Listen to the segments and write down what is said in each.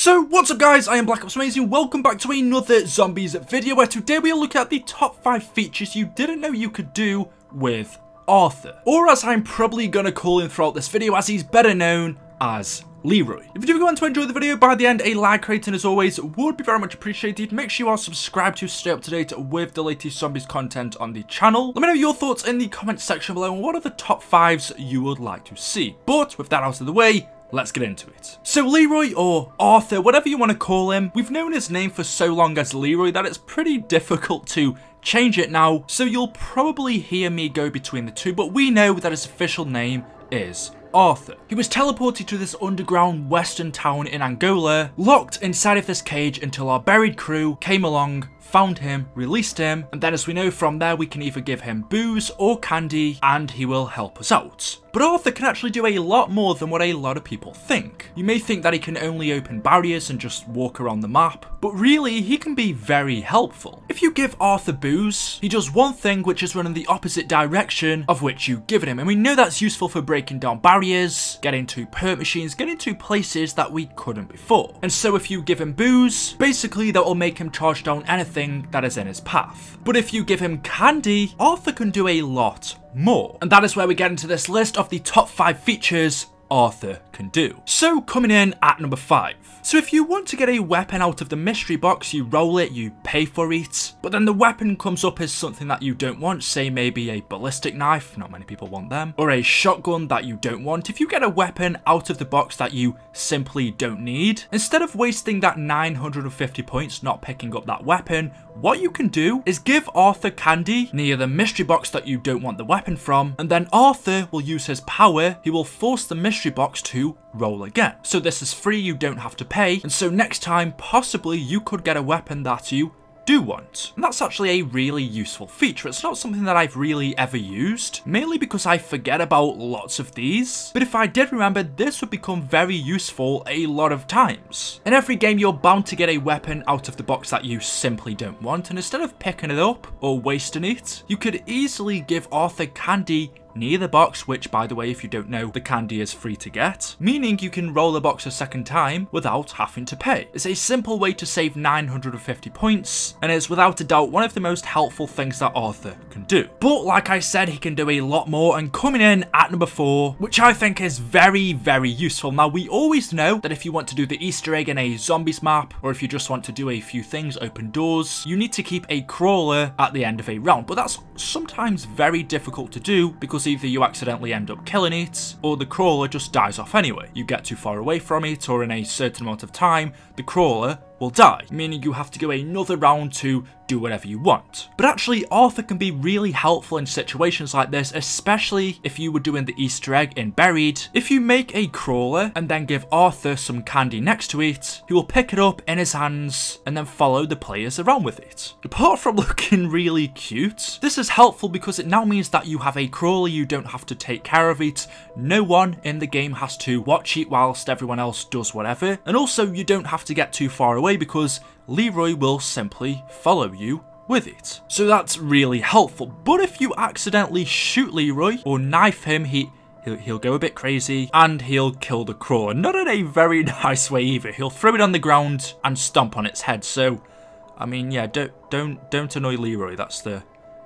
So what's up guys, I am BlackOpsAmazing, welcome back to another zombies video where today we'll look at the top 5 features you didn't know you could do with Arthur. Or as I'm probably gonna call him throughout this video, as he's better known as Leroy. If you do want to enjoy the video, by the end a like rating as always would be very much appreciated. Make sure you are subscribed to stay up to date with the latest zombies content on the channel. Let me know your thoughts in the comment section below and what are the top 5s you would like to see. But with that out of the way, let's get into it. So Leroy, or Arthur, whatever you want to call him, we've known his name for so long as Leroy that it's pretty difficult to change it now, so you'll probably hear me go between the two, but we know that his official name is Arthur. He was teleported to this underground western town in Angola, locked inside of this cage until our buried crew came along, found him, released him, and then as we know from there we can either give him booze or candy and he will help us out. But Arthur can actually do a lot more than what a lot of people think. You may think that he can only open barriers and just walk around the map, but really he can be very helpful. If you give Arthur booze, he does one thing which is run in the opposite direction of which you give it him, and we know that's useful for breaking down barriers, getting to perk machines, getting to places that we couldn't before. And so if you give him booze, basically that will make him charge down anything that is in his path. But if you give him candy, Arthur can do a lot more. And that is where we get into this list of the top 5 features Arthur can do. So coming in at number 5. So if you want to get a weapon out of the mystery box, you roll it, you pay for it, but then the weapon comes up as something that you don't want, say maybe a ballistic knife, not many people want them, or a shotgun that you don't want. If you get a weapon out of the box that you simply don't need, instead of wasting that 950 points not picking up that weapon, what you can do is give Arthur candy near the mystery box that you don't want the weapon from, and then Arthur will use his power, he will force the mystery box to roll again. So this is free, you don't have to pay, and so next time possibly you could get a weapon that you do want. And that's actually a really useful feature. It's not something that I've really ever used, mainly because I forget about lots of these, but if I did remember, this would become very useful a lot of times. In every game you're bound to get a weapon out of the box that you simply don't want, and instead of picking it up or wasting it, you could easily give Arthur candy near the box, which by the way, if you don't know, the candy is free to get, meaning you can roll the box a second time without having to pay. It's a simple way to save 950 points, and is without a doubt one of the most helpful things that Arthur can do. But like I said, he can do a lot more, and coming in at number 4, which I think is very, very useful. Now we always know that if you want to do the Easter egg in a zombies map, or if you just want to do a few things, open doors, you need to keep a crawler at the end of a round, but that's sometimes very difficult to do because either you accidentally end up killing it, or the crawler just dies off anyway. You get too far away from it, or in a certain amount of time, the crawler will die, meaning you have to go another round to do whatever you want. But actually, Arthur can be really helpful in situations like this, especially if you were doing the Easter egg in Buried. If you make a crawler and then give Arthur some candy next to it, he will pick it up in his hands and then follow the players around with it. Apart from looking really cute, this is helpful because it now means that you have a crawler, you don't have to take care of it, no one in the game has to watch it whilst everyone else does whatever, and also you don't have to get too far away because Leroy will simply follow you with it. So that's really helpful. But if you accidentally shoot Leroy or knife him, he'll go a bit crazy and he'll kill the crawler. Not in a very nice way either. He'll throw it on the ground and stomp on its head. So, I mean, yeah, don't annoy Leroy.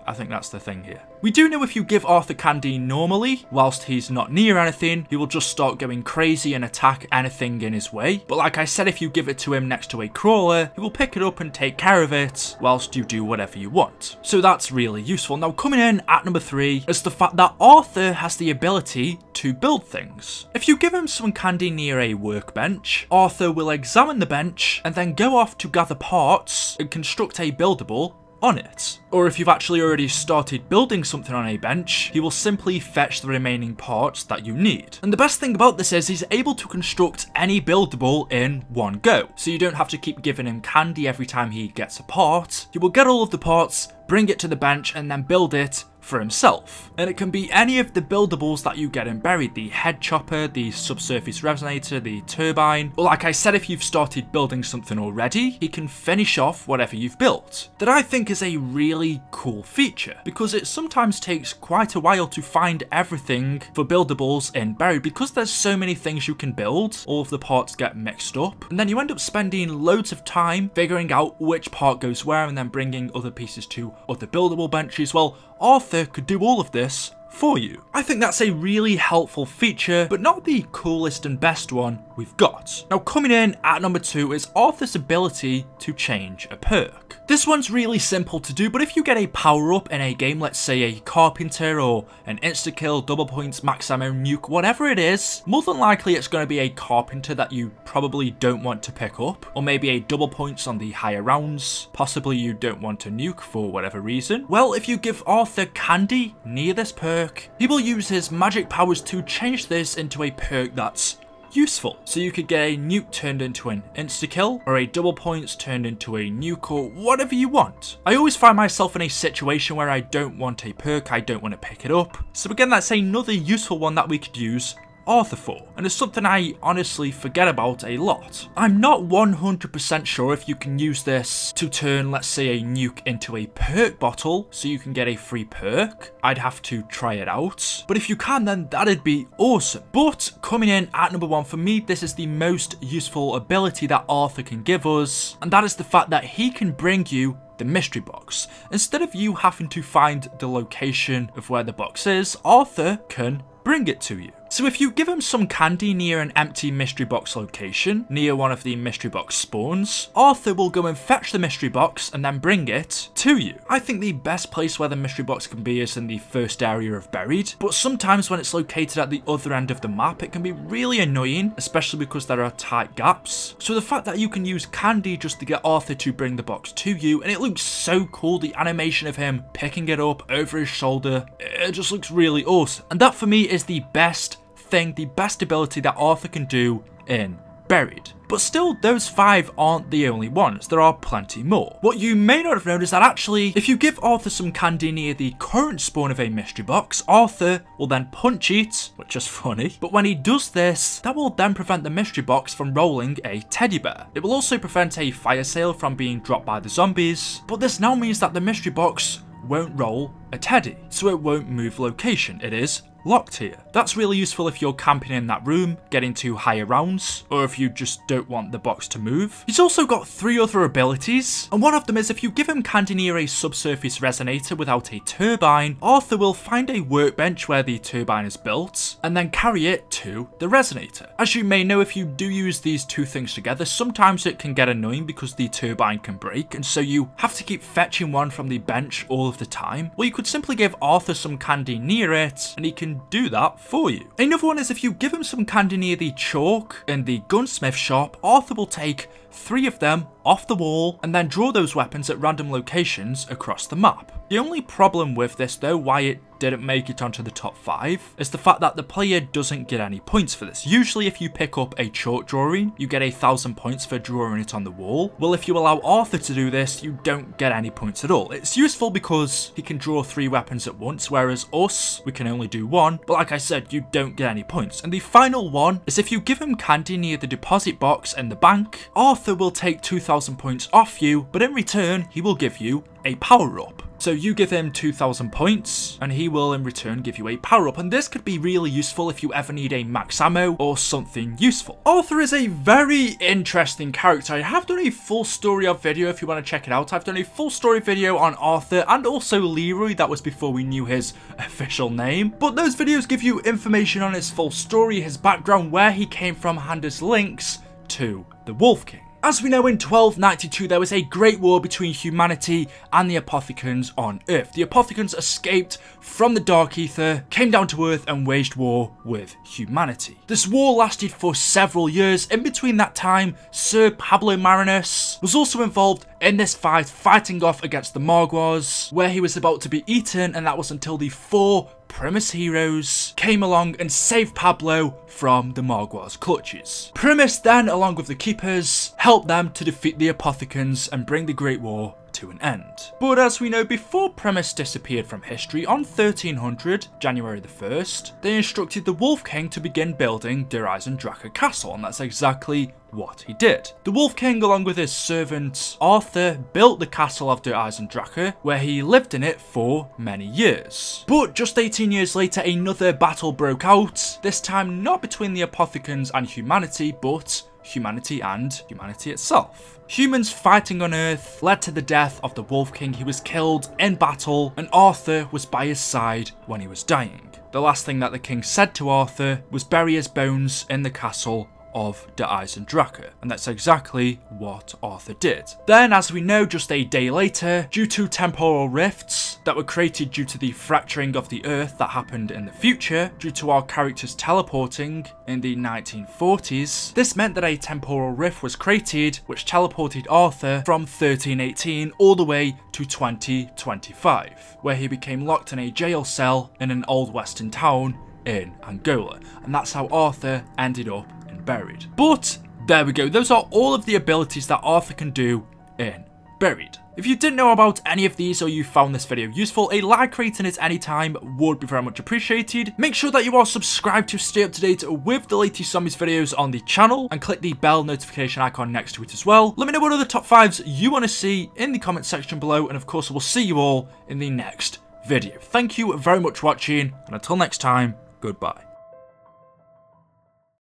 I think that's the thing here. We do know if you give Arthur candy normally, whilst he's not near anything, he will just start going crazy and attack anything in his way. But like I said, if you give it to him next to a crawler, he will pick it up and take care of it whilst you do whatever you want. So that's really useful. Now coming in at number 3 is the fact that Arthur has the ability to build things. If you give him some candy near a workbench, Arthur will examine the bench and then go off to gather parts and construct a buildable on it. Or if you've actually already started building something on a bench, he will simply fetch the remaining parts that you need. And the best thing about this is he's able to construct any buildable in one go. So you don't have to keep giving him candy every time he gets a part. He will get all of the parts, bring it to the bench, and then build it for himself. And it can be any of the buildables that you get in Buried, the head chopper, the subsurface resonator, the turbine. Or like I said, if you've started building something already, he can finish off whatever you've built. That I think is a really cool feature, because it sometimes takes quite a while to find everything for buildables in Buried, because there's so many things you can build, all of the parts get mixed up, and then you end up spending loads of time figuring out which part goes where and then bringing other pieces to other buildable benches. Well, Arthur could do all of this for you. I think that's a really helpful feature, but not the coolest and best one we've got. Now, coming in at number 2 is Arthur's ability to change a perk. This one's really simple to do, but if you get a power up in a game, let's say a carpenter or an insta-kill, double points, max ammo, nuke, whatever it is, more than likely it's going to be a carpenter that you probably don't want to pick up, or maybe a double points on the higher rounds, possibly you don't want to nuke for whatever reason. Well, if you give Arthur candy near this perk, he will use his magic powers to change this into a perk that's useful. So you could get a nuke turned into an insta-kill, or a double points turned into a nuke, or whatever you want. I always find myself in a situation where I don't want a perk, I don't want to pick it up. So again, that's another useful one that we could use Arthur for, and it's something I honestly forget about a lot. I'm not 100% sure if you can use this to turn, let's say, a nuke into a perk bottle so you can get a free perk. I'd have to try it out, but if you can, then that'd be awesome. But coming in at number 1 for me, this is the most useful ability that Arthur can give us, and that is the fact that he can bring you the mystery box. Instead of you having to find the location of where the box is, Arthur can bring it to you. So if you give him some candy near an empty mystery box location, near one of the mystery box spawns, Arthur will go and fetch the mystery box and then bring it to you. I think the best place where the mystery box can be is in the first area of Buried, but sometimes when it's located at the other end of the map, it can be really annoying, especially because there are tight gaps. So the fact that you can use candy just to get Arthur to bring the box to you, and it looks so cool, the animation of him picking it up over his shoulder, it just looks really awesome. And that for me is the best thing, the best ability that Arthur can do in Buried. But still, those 5 aren't the only ones, there are plenty more. What you may not have known is that actually, if you give Arthur some candy near the current spawn of a mystery box, Arthur will then punch it, which is funny, but when he does this, that will then prevent the mystery box from rolling a teddy bear. It will also prevent a fire sale from being dropped by the zombies, but this now means that the mystery box won't roll a teddy, so it won't move location, it is locked here. That's really useful if you're camping in that room, getting to higher rounds, or if you just don't want the box to move. He's also got 3 other abilities, and one of them is if you give him candy near a subsurface resonator without a turbine, Arthur will find a workbench where the turbine is built, and then carry it to the resonator. As you may know, if you do use these 2 things together, sometimes it can get annoying because the turbine can break, and so you have to keep fetching one from the bench all of the time. Well, you could simply give Arthur some candy near it, and he can do that for you. Another one is if you give him some candy near the chalk in the gunsmith shop, Arthur will take 3 of them off the wall and then draw those weapons at random locations across the map. The only problem with this though, why it didn't make it onto the top 5, is the fact that the player doesn't get any points for this. Usually if you pick up a chalk drawing, you get 1,000 points for drawing it on the wall. Well, if you allow Arthur to do this, you don't get any points at all. It's useful because he can draw 3 weapons at once, whereas us, we can only do 1, but like I said, you don't get any points. And the final one is if you give him candy near the deposit box in the bank, Arthur will take 2,000 points off you, but in return, he will give you a power-up. So you give him 2,000 points, and he will in return give you a power-up, and this could be really useful if you ever need a max ammo or something useful. Arthur is a very interesting character. I have done a full story of video if you want to check it out. I've done a full story video on Arthur and also Leroy, that was before we knew his official name. But those videos give you information on his full story, his background, where he came from, and his links to the Wolf King. As we know, in 1292 there was a great war between humanity and the Apothicons on Earth. The Apothicons escaped from the Dark Ether, came down to Earth and waged war with humanity. This war lasted for several years. In between that time, Sir Pablo Marinus was also involved in this fight, fighting off against the Margwas, where he was about to be eaten, and that was until the 4 Primus heroes came along and saved Pablo from the Margwas' clutches. Primus then, along with the Keepers, helped them to defeat the Apothicons and bring the Great War to an end. But as we know, before Primus disappeared from history on 1300, January the 1st, they instructed the Wolf King to begin building Der Eisendrache Castle, and that's exactly what he did. The Wolf King, along with his servant Arthur, built the castle of Der Eisendrache, where he lived in it for many years. But just 18 years later, another battle broke out, this time not between the Apothicons and humanity, but humanity and humanity itself. Humans fighting on Earth led to the death of the Wolf King. He was killed in battle, and Arthur was by his side when he was dying. The last thing that the king said to Arthur was bury his bones in the castle of Der Eisendrache, and that's exactly what Arthur did. Then, as we know, just a day later, due to temporal rifts that were created due to the fracturing of the earth that happened in the future, due to our characters teleporting in the 1940s, this meant that a temporal rift was created which teleported Arthur from 1318 all the way to 2025, where he became locked in a jail cell in an old western town in Angola, and that's how Arthur ended up buried. But there we go, those are all of the abilities that Arthur can do in Buried. If you didn't know about any of these or you found this video useful, a like rating at any time would be very much appreciated. Make sure that you are subscribed to stay up to date with the latest zombies videos on the channel, and click the bell notification icon next to it as well. Let me know what other top 5s you want to see in the comment section below, and of course we'll see you all in the next video. Thank you very much for watching, and until next time, goodbye.